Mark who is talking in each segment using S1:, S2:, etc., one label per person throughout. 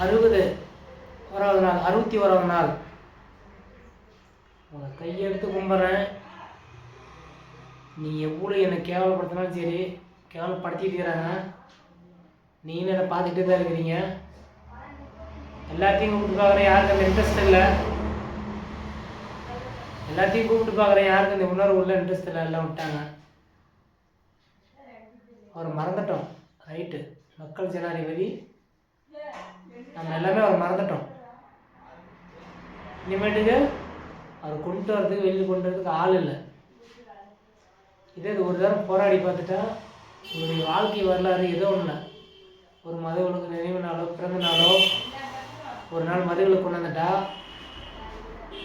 S1: 61வது நாள் 61வது நாள் உங்களை கையெடுத்து கும்பிட்றேன். நீ எவ்வளோ என்னை கேவலப்படுத்தினாலும் சரி, கேவலப்படுத்திட்டு இருக்கிறாங்க, நீங்களும் என்னை பார்த்துக்கிட்டே தான் இருக்கிறீங்க. எல்லாத்தையும் கூப்பிட்டு பார்க்குறேன், யாருக்கு அந்த இன்ட்ரெஸ்ட் இல்லை. எல்லாத்தையும் கூப்பிட்டு பார்க்குறேன், யாருக்கு அந்த உணர்வு உள்ள இன்ட்ரெஸ்ட் இல்லை. எல்லாம் விட்டாங்க, அவர் மறந்துட்டோம். ரைட்டு, மக்கள் ஜனாதிபதி நம்ம எல்லாமே அவர் மறந்துட்டோம். இனிமேட்டுக்கு அவர் கொண்டு வரதுக்கு வெளியில் கொண்டு வரதுக்கு ஆள் இல்லை. இதே இது ஒரு தரம் போராடி பார்த்துட்டா உங்களுடைய வாழ்க்கை வரலாறு ஏதோ ஒன்று, ஒரு மதங்களுக்கு நினைவு நாளோ பிறந்த நாளோ ஒரு நாள் மதங்களுக்கு கொண்டு வந்துட்டா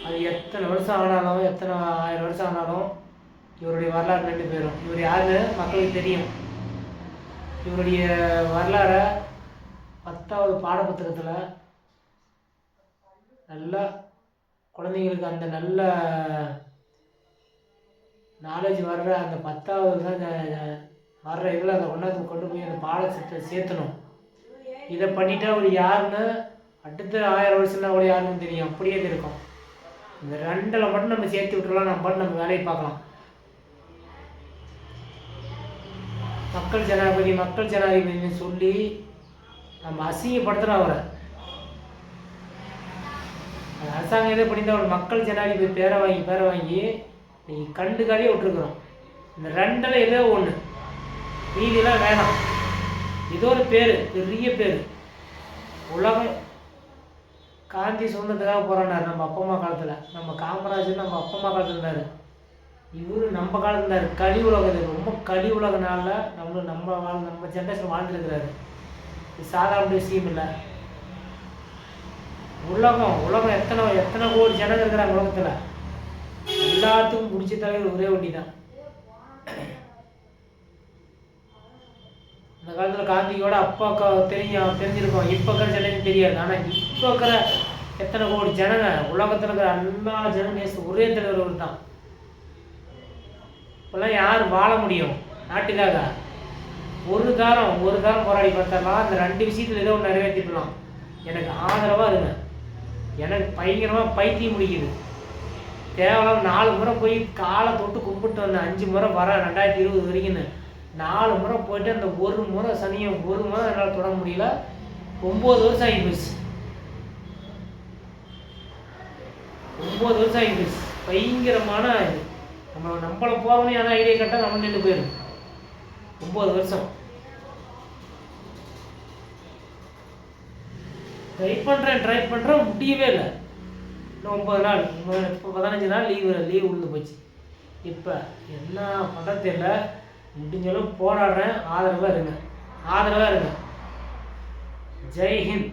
S1: அது எத்தனை வருஷம் ஆனாலும் எத்தனை 1000 வருஷம் ஆனாலும் இவருடைய வரலாறு நின்று போயிடும். இவர் யாருன்னு மக்களுக்கு தெரியும். இவருடைய வரலாறை 10வது பாடப்புத்தகத்தில் நல்லா குழந்தைங்களுக்கு அந்த நல்ல நாலேஜ் வர்ற அந்த 10வது தான் வர்ற இதில் அதை கொண்டு போய் அந்த பாடத்தை சேர்த்தணும். இதை பண்ணிட்டா அவர் யாருன்னு அடுத்த 1000 வருஷம்னா கூட யாருன்னு தெரியும். அப்படியே இருக்கும். இந்த 2ல் மட்டும் நம்ம சேர்த்து விட்டுலாம், நம்ம வேலையை பார்க்கலாம். மக்கள் ஜனாதிபதினு சொல்லி நம்ம அசிங்கப்படுத்துகிறோம் அவரை. அந்த அரசாங்கம் எதை பண்ணியிருந்தா அவர் மக்கள் ஜனாதிபதி பேரை வாங்கி நீங்கள் கண்டுக்காதே விட்டுருக்குறோம். இந்த 2ல் ஏதோ ஒன்று, மீதியெல்லாம் வேணாம். ஏதோ ஒரு பேர், பெரிய பேர். உலகம் காந்தி சுதந்திரத்துக்காக போராடினார் நம்ம அப்பா அம்மா காலத்தில். நம்ம காமராஜர் நம்ம அப்பா அம்மா காலத்தில் இருந்தார். இவர் நம்ம காலத்தில் இருந்தார். கலி உலகத்துக்கு ரொம்ப கலி உலக நாளில் நம்ம ஜென்ரேஷன் வாழ்ந்துருக்கிறாரு. இது சாதாரண விஷயம் இல்லை. உலகம் எத்தனை கோடி ஜனங்க இருக்கிறாங்க உலகத்தில். எல்லாத்துக்கும் பிடிச்ச தலைவர் ஒரே வண்டி தான். அந்த காலத்தில் காந்தியோட அப்பாவுக்கு தெரிஞ்சிருக்கோம். இப்போ இருக்கிற ஜனங்க தெரியாது. ஆனால் இப்போ இருக்கிற எத்தனை கோடி ஜனங்க உலகத்தில் இருக்கிற எல்லா ஜனங்க ஒரே தலைவர் ஒரு தான். இப்போல்லாம் யார் வாழ முடியும் நாட்டுக்காக? ஒரு காரம் போராடி பார்த்தாலாம் அந்த 2 விஷயத்தில் ஏதோ ஒன்று நிறைவேற்றிக்கலாம். எனக்கு ஆதரவாக இருங்க. எனக்கு பயங்கரமாக பைத்தியம் முடிக்குது. தேவலாம் 4 முறை போய் காலை தொட்டு கும்பிட்டு வந்தேன். 5 முறை வர 2020 வரைக்குன்னு 4 முறை போயிட்டு அந்த ஒரு முறை சனியை ஒரு முறை என்னால் தொட முடியல. 9 வருஷம் ஆகி போச்சு. 9 வருஷம் ஆகி போச்சு. பயங்கரமான இது. நம்மளை போகணும் ஆனால் ஐடியா கட்டால் நம்ம நின்று போயிடும். 9 வருஷம் ட்ரை பண்ணுறேன் முடியவே இல்லை. இன்னும் 9 நாள், இப்போ 15 நாள் லீவ் விழுந்து போச்சு. இப்போ என்ன பண்ணுறது தெரியல. முடிஞ்சளவு போராடுறேன். ஆதரவாக இருங்க. ஜெய் ஹிந்த்.